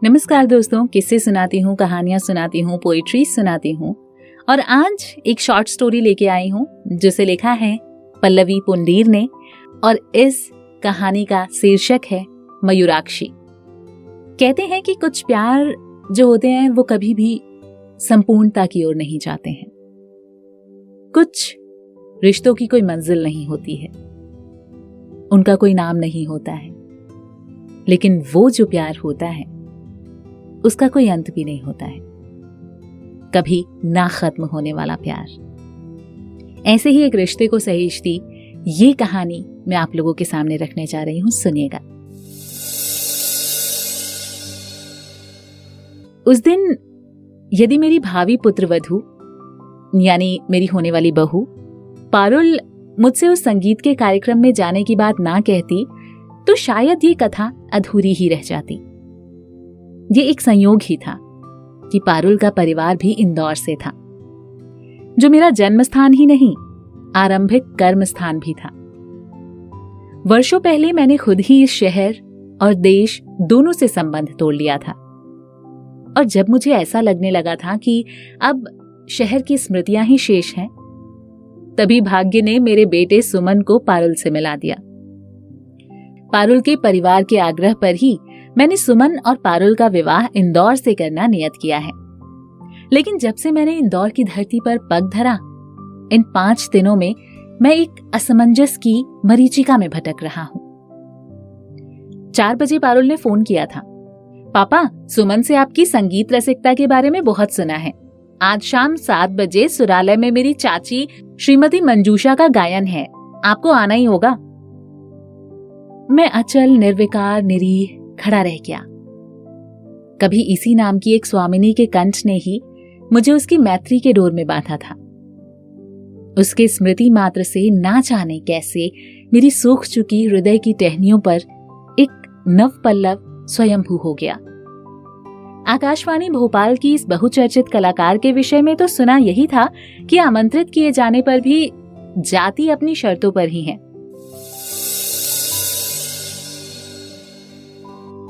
नमस्कार दोस्तों, किस्से सुनाती हूँ, कहानियां सुनाती हूँ, पोइट्री सुनाती हूँ और आज एक शॉर्ट स्टोरी लेके आई हूँ जिसे लिखा है पल्लवी पुंडीर ने और इस कहानी का शीर्षक है मयूराक्षी। कहते हैं कि कुछ प्यार जो होते हैं वो कभी भी संपूर्णता की ओर नहीं जाते हैं। कुछ रिश्तों की कोई मंजिल नहीं होती है, उनका कोई नाम नहीं होता है, लेकिन वो जो प्यार होता है उसका कोई अंत भी नहीं होता है, कभी ना खत्म होने वाला प्यार। ऐसे ही एक रिश्ते को सहेजती ये कहानी मैं आप लोगों के सामने रखने जा रही हूं, सुनिएगा। उस दिन यदि मेरी भावी पुत्रवधू यानी मेरी होने वाली बहू पारुल मुझसे उस संगीत के कार्यक्रम में जाने की बात ना कहती तो शायद ये कथा अधूरी ही रह जाती। ये एक संयोग ही था कि पारुल का परिवार भी इंदौर से था, जो मेरा जन्म स्थान ही नहीं, आरंभिक कर्म स्थान भी था। वर्षों पहले मैंने खुद ही इस शहर और देश दोनों से संबंध तोड़ लिया था और जब मुझे ऐसा लगने लगा था कि अब शहर की स्मृतियां ही शेष हैं, तभी भाग्य ने मेरे बेटे सुमन को पारुल से मिला दिया। पारुल के परिवार के आग्रह पर ही मैंने सुमन और पारुल का विवाह इंदौर से करना नियत किया है। लेकिन जब से मैंने इंदौर की धरती पर पग धरा, इन 5 दिनों में मैं एक असमंजस की मरीचिका में भटक रहा हूं। 4 बजे पारुल ने फोन किया था। पापा, सुमन से आपकी संगीत रसिकता के बारे में बहुत सुना है। आज शाम 7 बजे सुरालय में मेरी चाची श्रीमती मंजूषा का गायन है, आपको आना ही होगा। मैं अचल, निर्विकार, निरीह खड़ा रह गया। कभी इसी नाम की एक स्वामिनी के कंठ ने ही मुझे उसकी मैत्री के डोर में बांधा था। उसके स्मृति मात्र से ना जाने कैसे मेरी सूख चुकी हृदय की टहनियों पर एक नव पल्लव स्वयंभू हो गया। आकाशवाणी भोपाल की इस बहुचर्चित कलाकार के विषय में तो सुना यही था कि आमंत्रित किए जाने पर भी जाति अपनी शर्तों पर ही है।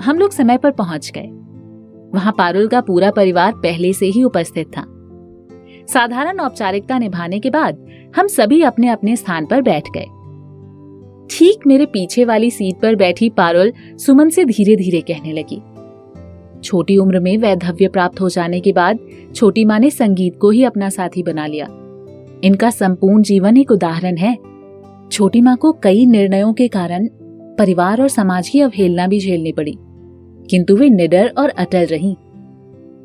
हम लोग समय पर पहुंच गए। वहां पारुल का पूरा परिवार पहले से ही उपस्थित था। साधारण औपचारिकता निभाने के बाद हम सभी अपने अपने स्थान पर बैठ गए। ठीक मेरे पीछे वाली सीट पर बैठी पारुल सुमन से धीरे धीरे कहने लगी। छोटी उम्र में वैधव्य प्राप्त हो जाने के बाद छोटी माँ ने संगीत को ही अपना साथी बना लिया। इनका संपूर्ण जीवन एक उदाहरण है। छोटी माँ को कई निर्णयों के कारण परिवार और समाज की अवहेलना भी झेलनी पड़ी, किंतु वे निडर और अटल रहीं।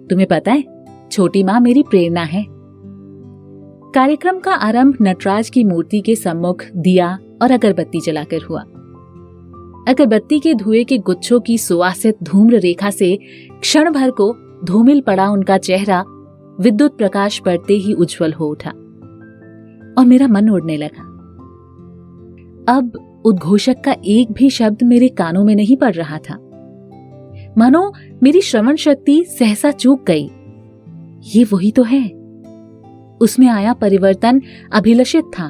तुम्हें पता है, छोटी माँ मेरी प्रेरणा है। कार्यक्रम का आरंभ नटराज की मूर्ति के सम्मुख दिया और अगरबत्ती जलाकर हुआ। अगरबत्ती के धुएं के गुच्छों की सुवासित धूम्र रेखा से क्षण भर को धूमिल पड़ा उनका चेहरा विद्युत प्रकाश पड़ते ही उज्जवल हो उठा और मेरा मन उड़ने लगा। अब उद्घोषक का एक भी शब्द मेरे कानों में नहीं पड़ रहा था। मानो मेरी श्रवण शक्ति सहसा चूक गई। ये वही तो है। उसमें आया परिवर्तन अभिलषित था,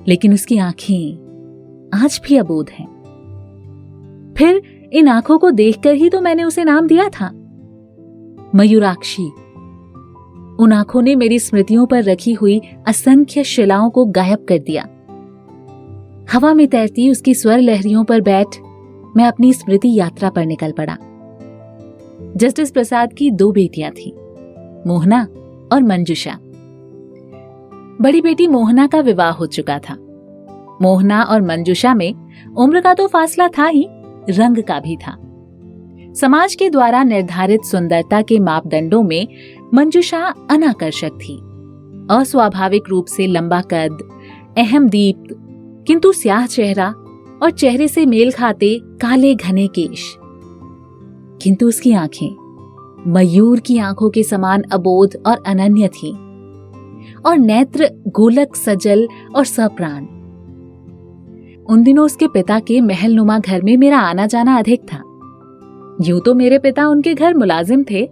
लेकिन उसकी आंखें आज भी अबोध हैं। फिर इन आंखों को देखकर ही तो मैंने उसे नाम दिया था, मयूराक्षी। उन आंखों ने मेरी स्मृतियों पर रखी हुई असंख्य शिलाओं को गायब कर दिया। हवा में तैरती उसकी स्वर लहरियों पर बैठ मैं अपनी स्मृति यात्रा पर निकल पड़ा। जस्टिस प्रसाद की 2 बेटियां थीं, मोहना और मंजूषा। बड़ी बेटी मोहना का विवाह हो चुका था। मोहना और मंजूषा में उम्र का तो फासला था ही, रंग का भी था। समाज के द्वारा निर्धारित सुंदरता के मापदंडों में मंजूषा अनाकर्षक थी। अस्वाभाविक रूप से लंबा कद, अहम दीप्त किंतु स्याह चेहरा और चेहरे से मेल खाते काले घने केश। किंतु उसकी आंखें मयूर की आंखों के समान अबोध और अनन्य थीं और नेत्र गोलक, सजल और सप्राण। उन दिनों उसके पिता के महलनुमा घर में मेरा आना जाना अधिक था। यूं तो मेरे पिता उनके घर मुलाजिम थे,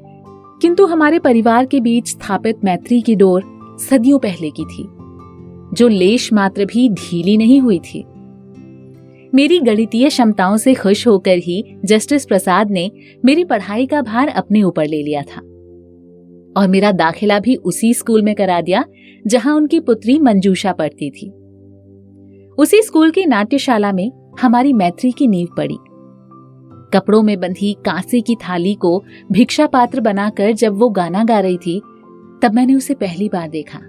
किंतु हमारे परिवार के बीच स्थापित मैत्री की डोर सदियों पहले की थी, जो लेश मात्र भी ढीली नहीं हुई थी। मेरी गणितीय क्षमताओं से खुश होकर ही जस्टिस प्रसाद ने मेरी पढ़ाई का भार अपने ऊपर ले लिया था और मेरा दाखिला भी उसी स्कूल में करा दिया जहां उनकी पुत्री मंजूषा पढ़ती थी। उसी स्कूल की नाट्यशाला में हमारी मैत्री की नींव पड़ी। कपड़ों में बंधी कांसे की थाली को भिक्षा पात्र बनाकर जब वो गाना गा रही थी, तब मैंने उसे पहली बार देखा।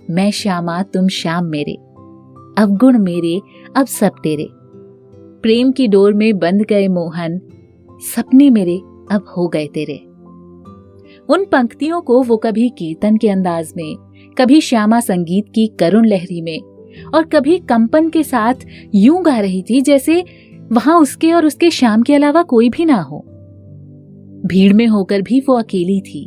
मैं श्यामा तुम श्याम मेरे, अवगुण मेरे अब सब तेरे, प्रेम की डोर में बंध गए मोहन, सपने मेरे अब हो गए तेरे। उन पंक्तियों को वो कभी कीर्तन के अंदाज में, कभी श्यामा संगीत की करुण लहरी में और कभी कंपन के साथ यूं गा रही थी जैसे वहां उसके और उसके श्याम के अलावा कोई भी ना हो। भीड़ में होकर भी वो अकेली थी।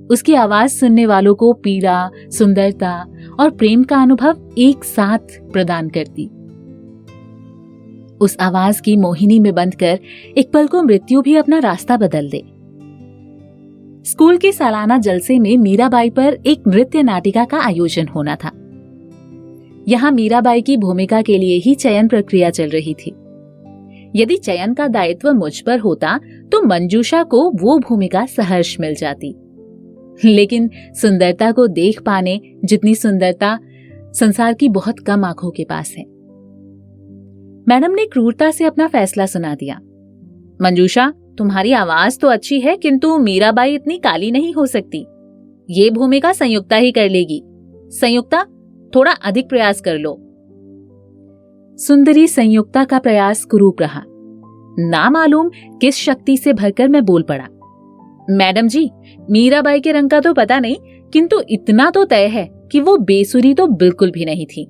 उसकी आवाज सुनने वालों को पीड़ा, सुंदरता और प्रेम का अनुभव एक साथ प्रदान करती। उस आवाज की मोहिनी में बंधकर एक पल को मृत्यु भी अपना रास्ता बदल दे। स्कूल के सालाना जलसे में मीराबाई पर एक नृत्य नाटिका का आयोजन होना था। यहां मीराबाई की भूमिका के लिए ही चयन प्रक्रिया चल रही थी। यदि चयन का दायित्व मुझ पर होता तो मंजूषा को वो भूमिका सहर्ष मिल जाती, लेकिन सुंदरता को देख पाने जितनी सुंदरता संसार की बहुत कम आंखों के पास है। मैडम ने क्रूरता से अपना फैसला सुना दिया। मंजूषा, तुम्हारी आवाज तो अच्छी है, किंतु मीराबाई इतनी काली नहीं हो सकती। ये भूमिका संयुक्ता ही कर लेगी। संयुक्ता, थोड़ा अधिक प्रयास कर लो। सुंदरी संयुक्ता का प्रयास कुरूप रहा। ना मालूम किस शक्ति से भरकर मैं बोल पड़ा, मैडम जी, मीराबाई के रंग का तो पता नहीं, किंतु इतना तो तय है कि वो बेसुरी तो बिल्कुल भी नहीं थी।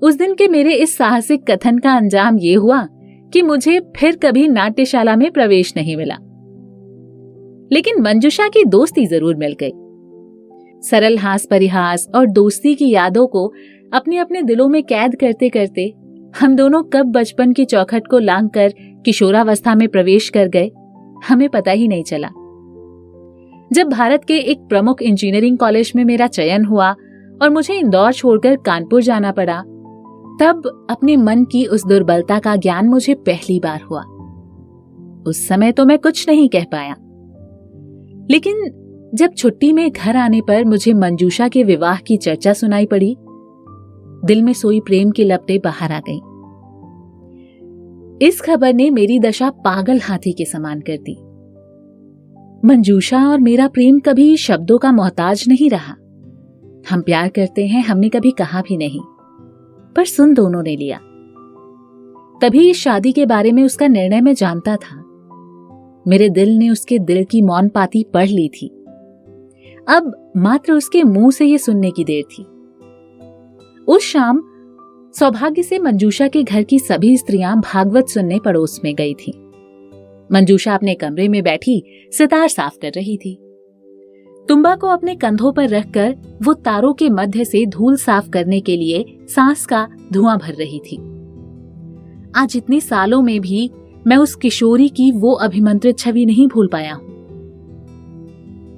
उस दिन के मेरे इस साहसिक कथन का अंजाम ये हुआ कि मुझे फिर कभी नाट्यशाला में प्रवेश नहीं मिला, लेकिन मंजूषा की दोस्ती जरूर मिल गई। सरल हास परिहास और दोस्ती की यादों को अपने अपने दिलों में कैद करते करते हम दोनों कब बचपन की चौखट को लांघकर किशोरावस्था में प्रवेश कर गए, हमें पता ही नहीं चला। जब भारत के एक प्रमुख इंजीनियरिंग कॉलेज में मेरा चयन हुआ और मुझे इंदौर छोड़कर कानपुर जाना पड़ा, तब अपने मन की उस दुर्बलता का ज्ञान मुझे पहली बार हुआ। उस समय तो मैं कुछ नहीं कह पाया, लेकिन जब छुट्टी में घर आने पर मुझे मंजूषा के विवाह की चर्चा सुनाई पड़ी, दिल में सोई प्रेम की लपटें बाहर आ गईं। इस खबर ने मेरी दशा पागल हाथी के समान कर दी। मंजूषा और मेरा प्रेम कभी शब्दों का मोहताज नहीं रहा। हम प्यार करते हैं हमने कभी कहा भी नहीं, पर सुन दोनों ने लिया। तभी इस शादी के बारे में उसका निर्णय मैं जानता था। मेरे दिल ने उसके दिल की मौन पाती पढ़ ली थी। अब मात्र उसके मुंह से ये सुनने की देर थी। उस शाम सौभाग्य से मंजूषा के घर की सभी स्त्रियां भागवत सुनने पड़ोस में गई थीं। मंजूषा अपने कमरे में बैठी सितार साफ कर रही थी। तुम्बा को अपने कंधों पर रखकर वो तारों के मध्य से धूल साफ करने के लिए सांस का धुआं भर रही थी। आज इतने सालों में भी मैं उस किशोरी की वो अभिमंत्रित छवि नहीं भूल पाया हूं।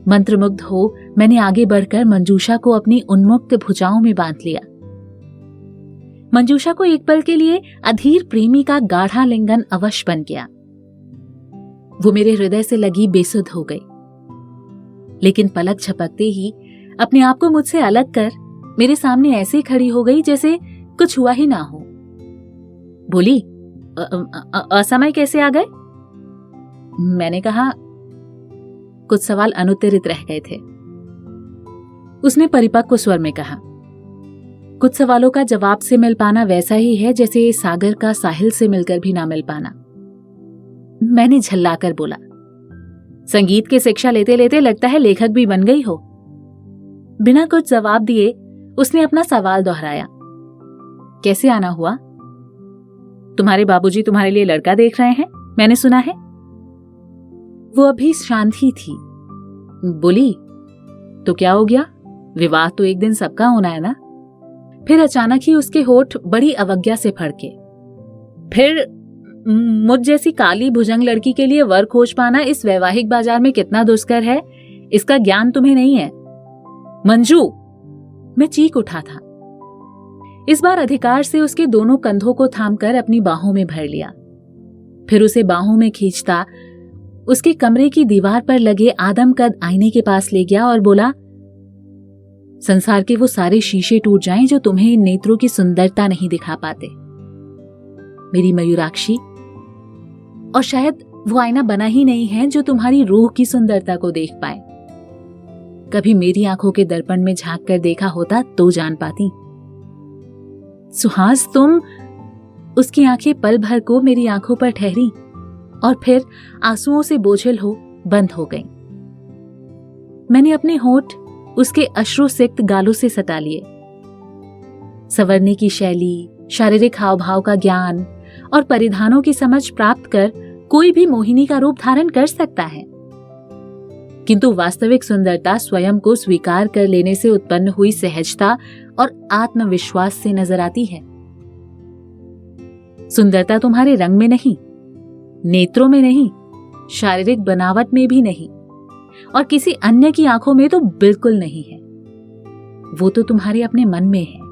मंत्रमुग्ध हो मैंने आगे बढ़कर मंजूषा को अपनी उन्मुक्त भुजाओं में बांध लिया। मंजूषा को एक पल के लिए अधीर प्रेमी का गाढ़ा लिंगन अवश्य बन गया। वो मेरे हृदय से लगी बेसुध हो गई, लेकिन पलक झपकते ही अपने आप को मुझसे अलग कर मेरे सामने ऐसे खड़ी हो गई जैसे कुछ हुआ ही ना हो। बोली, असमय कैसे आ गए? मैंने कहा, कुछ सवाल अनुत्तरित रह गए थे। उसने परिपक्व स्वर में कहा, कुछ सवालों का जवाब से मिल पाना वैसा ही है जैसे सागर का साहिल से मिलकर भी ना मिल पाना। मैंने झल्लाकर बोला, संगीत की शिक्षा लेते लेते लगता है लेखक भी बन गई हो। बिना कुछ जवाब दिए उसने अपना सवाल दोहराया, कैसे आना हुआ? तुम्हारे बाबूजी तुम्हारे लिए लड़का देख रहे हैं, मैंने सुना है। वो अभी शांत ही थी। बोली, तो क्या हो गया, विवाह तो एक दिन सबका होना है ना। फिर अचानक ही उसके होठ बड़ी अवज्ञा से फड़के। फिर मुझ जैसी काली भुजंग लड़की के लिए वर खोज पाना इस वैवाहिक बाजार में कितना दुष्कर है, इसका ज्ञान तुम्हें नहीं है। मंजू, मैं चीख उठा था। इस बार अधिकार से उसके दोनों कंधों को थामकर अपनी बाहों में भर लिया। फिर उसे बाहों में खींचता उसके कमरे की दीवार पर लगे आदमकद आईने के पास ले गया और बोला, संसार के वो सारे शीशे टूट जाएं जो तुम्हें इन नेत्रों की सुंदरता नहीं दिखा पाते, मेरी मयूराक्षी। और शायद वो आईना बना ही नहीं है जो तुम्हारी रूह की सुंदरता को देख पाए। कभी मेरी आंखों के दर्पण में झांक कर देखा होता तो जान पाती। सुहास, तुम। उसकी आंखें पल भर को मेरी आंखों पर ठहरी और फिर आंसुओं से बोझिल हो बंद हो गईं। मैंने अपने होंठ उसके अश्रुसिक्त गालों से सटा लिए। संवरने की शैली, शारीरिक हाव भाव का ज्ञान और परिधानों की समझ प्राप्त कर कोई भी मोहिनी का रूप धारण कर सकता है, किंतु वास्तविक सुंदरता स्वयं को स्वीकार कर लेने से उत्पन्न हुई सहजता और आत्मविश्वास से नजर आती है। सुंदरता तुम्हारे रंग में नहीं, नेत्रों में नहीं, शारीरिक बनावट में भी नहीं, और किसी अन्य की आंखों में तो बिल्कुल नहीं है। वो तो तुम्हारे अपने मन में है।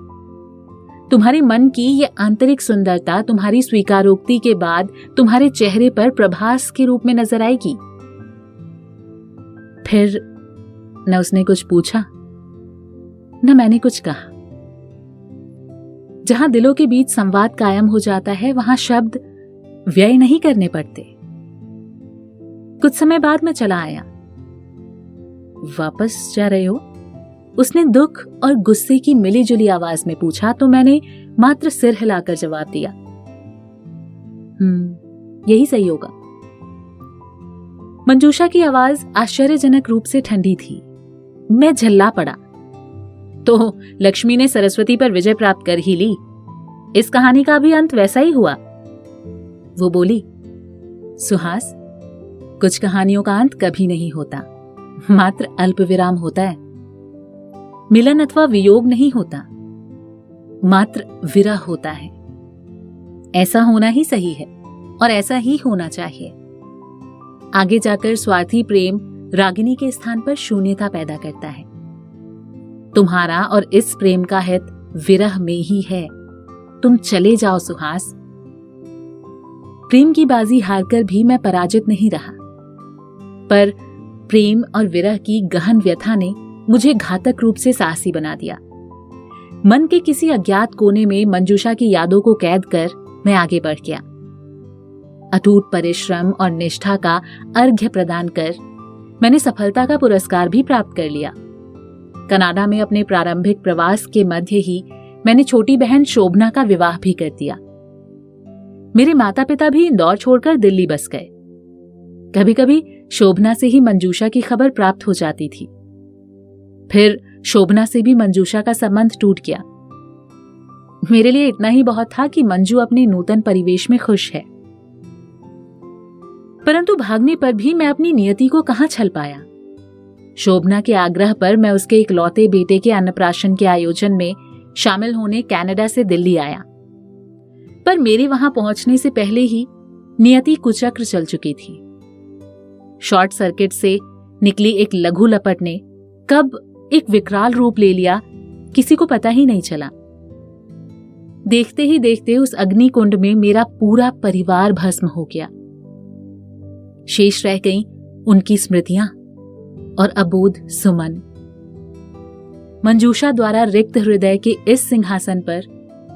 तुम्हारे मन की ये आंतरिक सुंदरता तुम्हारी स्वीकारोक्ति के बाद तुम्हारे चेहरे पर प्रभास के रूप में नजर आएगी। फिर न उसने कुछ पूछा, न मैंने कुछ कहा। जहां दिलों के बीच संवाद कायम हो जाता है, वहां शब्द व्यय नहीं करने पड़ते। कुछ समय बाद मैं चला आया। वापस जा रहे हो? उसने दुख और गुस्से की मिलीजुली आवाज में पूछा तो मैंने मात्र सिर हिलाकर जवाब दिया, यही सही होगा। मंजूषा की आवाज आश्चर्यजनक रूप से ठंडी थी। मैं झल्ला पड़ा। तो लक्ष्मी ने सरस्वती पर विजय प्राप्त कर ही ली। इस कहानी का भी अंत वैसा ही हुआ। वो बोली, सुहास, कुछ कहानियों का अंत कभी नहीं होता, मात्र अल्प विराम होता है। मिलन अथवा वियोग नहीं होता, मात्र विरह होता है। ऐसा होना ही सही है और ऐसा ही होना चाहिए। आगे जाकर स्वार्थी प्रेम रागिनी के स्थान पर शून्यता पैदा करता है। तुम्हारा और इस प्रेम का हित विरह में ही है। तुम चले जाओ सुहास। प्रेम की बाजी हारकर भी मैं पराजित नहीं रहा, पर प्रेम और विरह की गहन व्यथा ने मुझे घातक रूप से साहसी बना दिया। मन के किसी अज्ञात कोने में मंजूषा की यादों को कैद कर मैं आगे बढ़ गया। अटूट परिश्रम और निष्ठा का अर्घ्य प्रदान कर मैंने सफलता का पुरस्कार भी प्राप्त कर लिया। कनाडा में अपने प्रारंभिक प्रवास के मध्य ही मैंने छोटी बहन शोभना का विवाह भी कर दिया। मेरे माता पिता भी इंदौर छोड़कर दिल्ली बस गए। कभी कभी शोभना से ही मंजूषा की खबर प्राप्त हो जाती थी। फिर शोभना से भी मंजूषा का संबंध टूट गया। मेरे लिए इतना ही बहुत था कि मंजू अपने नूतन परिवेश में खुश है। परंतु भागने पर भी मैं अपनी नियति को कहां छल पाया। शोभना के आग्रह पर मैं उसके इकलौते बेटे के अन्नप्राशन के आयोजन में शामिल होने कनाडा से दिल्ली आया, पर मेरे वहां पहुंचने से पहले ही नियति कुचक्र चल चुकी थी। शॉर्ट सर्किट से निकली एक लघु लपट ने कब एक विकराल रूप ले लिया, किसी को पता ही नहीं चला। देखते ही देखते उस अग्निकुंड में मेरा पूरा परिवार भस्म हो गया। शेष रह गईं उनकी स्मृतियां और अबोध सुमन। मंजूषा द्वारा रिक्त हृदय के इस सिंहासन पर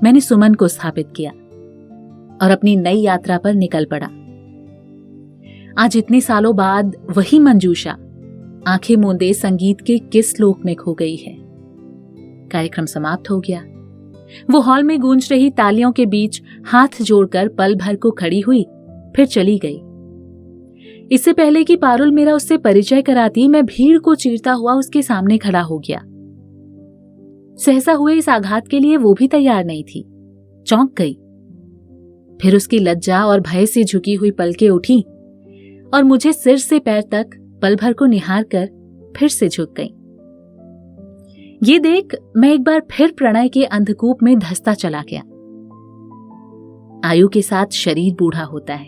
मैंने सुमन को स्थापित किया और अपनी नई यात्रा पर निकल पड़ा। आज इतने सालों बाद वही मंजूषा आंखें मूंदे संगीत के किस लोक में खो गई है। कार्यक्रम समाप्त हो गया। वो हॉल में गूंज रही तालियों के बीच हाथ जोड़कर पल भर को खड़ी हुई, फिर चली गई। इससे पहले कि पारुल मेरा उससे परिचय कराती, मैं भीड़ को चीरता हुआ उसके सामने खड़ा हो गया। सहसा हुए इस आघात के लिए वो भी तैयार नहीं थी, चौंक गई। फिर उसकी लज्जा और भय से झुकी हुई पलकें उठी और मुझे सिर से पैर तक पल भर को निहार कर फिर से झुक गई। ये देख मैं एक बार फिर प्रणय के अंधकूप में धंसता चला गया। आयु के साथ शरीर बूढ़ा होता है,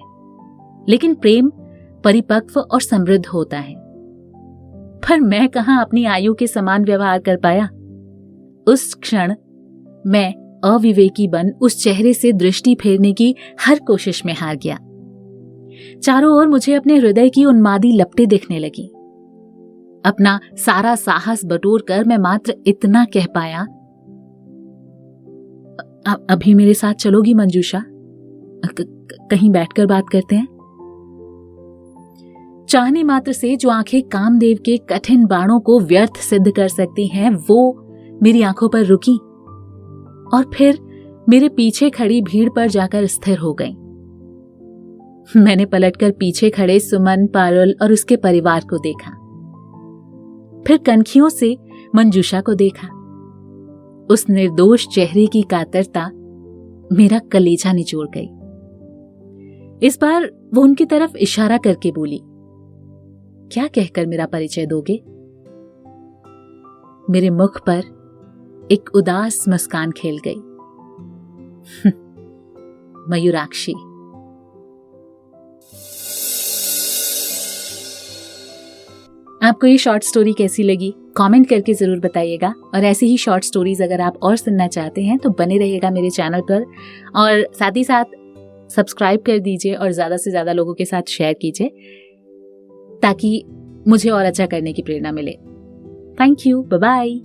लेकिन प्रेम परिपक्व और समृद्ध होता है। पर मैं कहां अपनी आयु के समान व्यवहार कर पाया। उस क्षण मैं अविवेकी बन उस चेहरे से दृष्टि फेरने की हर कोशिश में हार गया। चारों ओर मुझे अपने हृदय की उन्मादी लपटें दिखने लगी। अपना सारा साहस बटोर कर मैं मात्र इतना कह पाया, अभी मेरे साथ चलोगी मंजूषा? कहीं बैठकर बात करते हैं। चाहने मात्र से जो आंखें कामदेव के कठिन बाणों को व्यर्थ सिद्ध कर सकती हैं, वो मेरी आंखों पर रुकी और फिर मेरे पीछे खड़ी भीड़ पर जाकर स्थिर हो गईं। मैंने पलटकर पीछे खड़े सुमन, पारुल और उसके परिवार को देखा। फिर कनखियों से मंजूषा को देखा। उस निर्दोष चेहरे की कातरता मेरा कलेजा निचोड़ गई। इस बार वो उनकी तरफ इशारा करके बोली, क्या कहकर मेरा परिचय दोगे? मेरे मुख पर एक उदास मुस्कान खेल गई। मयूराक्षी। आपको ये शॉर्ट स्टोरी कैसी लगी कमेंट करके जरूर बताइएगा। और ऐसी ही शॉर्ट स्टोरीज अगर आप और सुनना चाहते हैं तो बने रहिएगा मेरे चैनल पर, और साथ ही साथ सब्सक्राइब कर दीजिए और ज्यादा से ज्यादा लोगों के साथ शेयर कीजिए ताकि मुझे और अच्छा करने की प्रेरणा मिले। Thank you, bye bye.